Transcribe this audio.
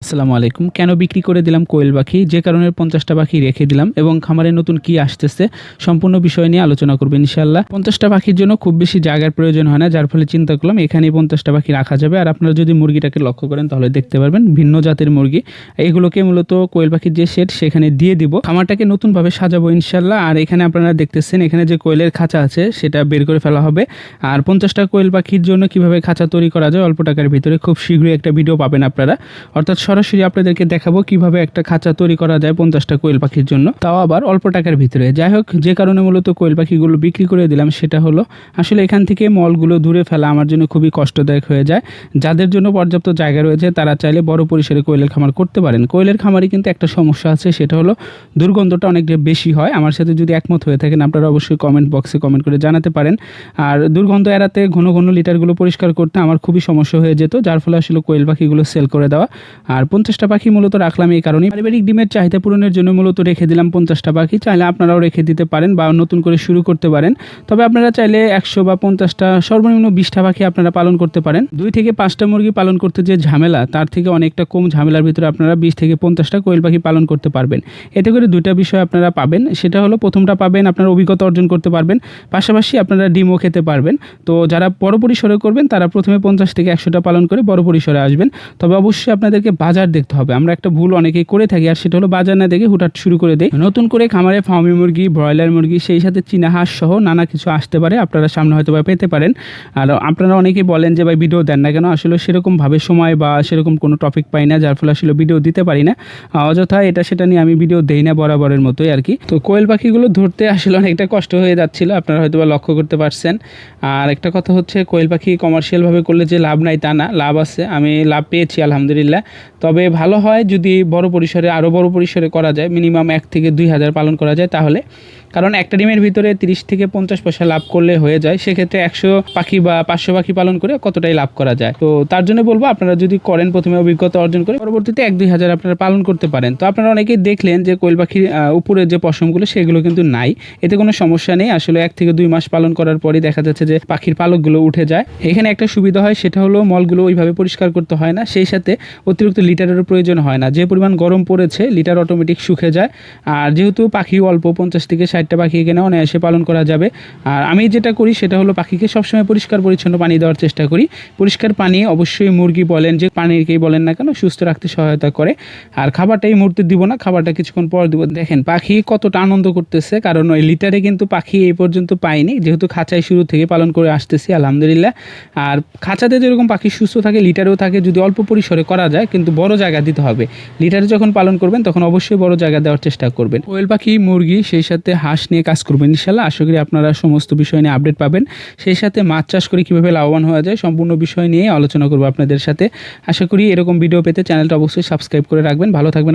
আসসালামু আলাইকুম। কেন বিক্রি করে দিলাম কোয়েল পাখি? যে কারণে 50টা পাখি রেখে দিলাম এবং খামারে নতুন কি আসতেছে সম্পূর্ণ বিষয় নিয়ে আলোচনা করব ইনশাআল্লাহ। 50টা পাখির জন্য খুব বেশি জায়গার প্রয়োজন হয় না, যার ফলে চিন্তা করলাম এখানেই 50টা পাখি রাখা যাবে। আর আপনারা যদি মুরগিটাকে লক্ষ্য করেন তাহলে দেখতে পারবেন ভিন্ন জাতের মুরগি। এগুলোকে মূলত কোয়েল পাখির যে শেড সেখানে দিয়ে দিব। খামারটাকে নতুনভাবে সাজাবো ইনশাআল্লাহ। আর এখানে আপনারা দেখতেছেন এখানে যে কোয়েলের খাঁচা আছে সেটা বের করে ফেলা হবে। আর 50টা কোয়েল পাখির জন্য কিভাবে খাঁচা তৈরি করা যায় অল্প টাকার ভিতরে খুব শীঘ্রই একটা ভিডিও পাবেন আপনারা। অর্থাৎ সরাসরি আপনাদেরকে দেখাবো কিভাবে একটা খাঁচা তৈরি করা যায় 50টা কোয়েল পাখির জন্য, তাও আবার অল্প টাকার ভিতরে। যাই হোক, যে কারণে মূলত কোয়েল পাখিগুলো বিক্রি করে দিলাম সেটা হলো আসলে এখান থেকে মলগুলো দূরে ফেলা আমার জন্য খুবই কষ্টদায়ক হয়ে যায়। যাদের জন্য পর্যাপ্ত জায়গা রয়েছে তারা চাইলে বড় পরিসরে কোয়েলের খামার করতে পারেন। কোয়েলের খামারে কিন্তু একটা সমস্যা আছে, সেটা হলো দুর্গন্ধটা অনেকটা বেশি হয়। আমার সাথে যদি একমত হয়ে থাকেন আপনারা অবশ্যই কমেন্ট বক্সে কমেন্ট করে জানাতে পারেন। আর দুর্গন্ধ এড়াতে ঘন ঘন লিটারগুলো পরিষ্কার করতে আমার খুবই সমস্যা হয়ে যেত, যার ফলে আসলে কোয়েল পাখিগুলো সেল করে দেওয়া। আর 50টা পাখি মূলত রাখলাম এই কারণে, পারিবারিক ডিমের চাহিদা পূরণের জন্য মূলত রেখে দিলাম 50টা পাখি। চাইলে আপনারাও রেখে দিতে পারেন বা নতুন করে শুরু করতে পারেন। তবে আপনারা চাইলে 100 বা 50টা সর্বনিম্ন 20টা পাখি আপনারা পালন করতে পারেন। 2 থেকে 5টা মুরগি পালন করতে যে ঝামেলা, তার থেকে অনেকটা কম ঝামেলার ভিতরে আপনারা 20 থেকে 50টা কোয়েল পাখি পালন করতে পারবেন। এতে করে দুইটা বিষয় আপনারা পাবেন, সেটা হলো প্রথমটা পাবেন আপনারা অভিজ্ঞতা অর্জন করতে পারবেন, পাশাপাশি আপনারা ডিমও খেতে পারবেন। তো যারা বড় পরিসরে করবেন তারা প্রথমে 50 থেকে 100টা পালন করে বড় পরিসরে আসবেন। তবে অবশ্যই আপনাদেরকে বাজার দেখতে হবে। আমরা একটা ভুল অনেকেই করে থাকি, আর সেটা হলো বাজার না দেখে হুটহাট শুরু করে দেয়। নতুন করে খামারে ফার্মি মুরগি, ব্রয়লার মুরগি, সেই সাথে চীনা হাঁস সহ নানা কিছু আসতে পারে, আপনারা সামনে হয়তো বা পেতে পারেন। আর আপনারা অনেকেই বলেন যে ভাই ভিডিও দেন না কেন? আসলে সেরকমভাবে সময় বা সেরকম কোনো টপিক পাই না, যার ফলে আসলে ভিডিও দিতে পারি না। অযথা এটা সেটা নিয়ে আমি ভিডিও দেই না, বরাবরের মতোই আর কি। তো কোয়েল পাখিগুলো ধরতে আসলে অনেকটা কষ্ট হয়ে যাচ্ছিল, আপনারা হয়তো বা লক্ষ্য করতে পারছেন। আর একটা কথা হচ্ছে, কোয়েল পাখি কমার্শিয়ালভাবে করলে যে লাভ নাই তা না, লাভ আছে। আমি লাভ পেয়েছি আলহামদুলিল্লাহ। তবে ভালো হয় যদি বড় পরিসরে, আরও বড় পরিসরে করা যায়, মিনিমাম 1 থেকে 2 হাজার পালন করা যায় তাহলে। কারণ একটা ডিমের ভিতরে 30 থেকে 50 পয়সা লাভ করলে হয়ে যায়। সেক্ষেত্রে 100 পাখি বা 500 পাখি পালন করে কতটাই লাভ করা যায়। তো তার জন্য বলবো আপনারা যদি করেন প্রথমে অভিজ্ঞতা অর্জন করে পরবর্তীতে 1-2 হাজার আপনারা পালন করতে পারেন। তো আপনারা অনেকেই দেখলেন যে কোয়েল পাখির উপরে যে পশমগুলো সেগুলো কিন্তু নাই, এতে কোনো সমস্যা নেই। আসলে 1 থেকে 2 মাস পালন করার পরই দেখা যাচ্ছে যে পাখির পালকগুলো উঠে যায়। এখানে একটা সুবিধা হয়, সেটা হলো মলগুলো ওইভাবে পরিষ্কার করতে হয় না, সেই সাথে অতিরিক্ত লিটারেরও প্রয়োজন হয় না। যে পরিমাণ গরম পড়েছে লিটার অটোমেটিক শুকে যায়। আর যেহেতু পাখি অল্প, 50 থেকে 60টা পাখি এখানে অনায়াসে পালন করা যাবে। আর আমি যেটা করি সেটা হলো পাখিকে সবসময় পরিষ্কার পরিচ্ছন্ন পানি দেওয়ার চেষ্টা করি। পরিষ্কার পানি অবশ্যই মুরগি বলেন, যে পানিকেই বলেন না কেন, সুস্থ রাখতে সহায়তা করে। আর খাবারটা এই মুহূর্তে দিব না, খাবারটা কিছুক্ষণ পর দিব। দেখেন পাখি কতটা আনন্দ করতেছে, কারণ ওই লিটারে কিন্তু পাখি এই পর্যন্ত পাইনি, যেহেতু খাঁচায় শুরু থেকে পালন করে আসতেছি আলহামদুলিল্লাহ। আর খাঁচাতে যেরকম পাখি সুস্থ থাকে লিটারেও থাকে, যদি অল্প পরিসরে করা যায়, কিন্তু বড় জায়গা দিতে হবে। লিটারে যখন পালন করবেন তখন অবশ্যই বড় জায়গা দেওয়ার চেষ্টা করবেন। কোয়েল পাখি, মুরগি, সেই সাথে হাঁস নিয়ে কাজ করবেন ইনশাল্লাহ। আশা করি আপনারা সমস্ত বিষয় নিয়ে আপডেট পাবেন। সেই সাথে মাছ চাষ করে কীভাবে লাভবান হওয়া যায় সম্পূর্ণ বিষয় নিয়ে আলোচনা করবো আপনাদের সাথে। আশা করি এরকম ভিডিও পেতে চ্যানেলটা অবশ্যই সাবস্ক্রাইব করে রাখবেন। ভালো থাকবেন।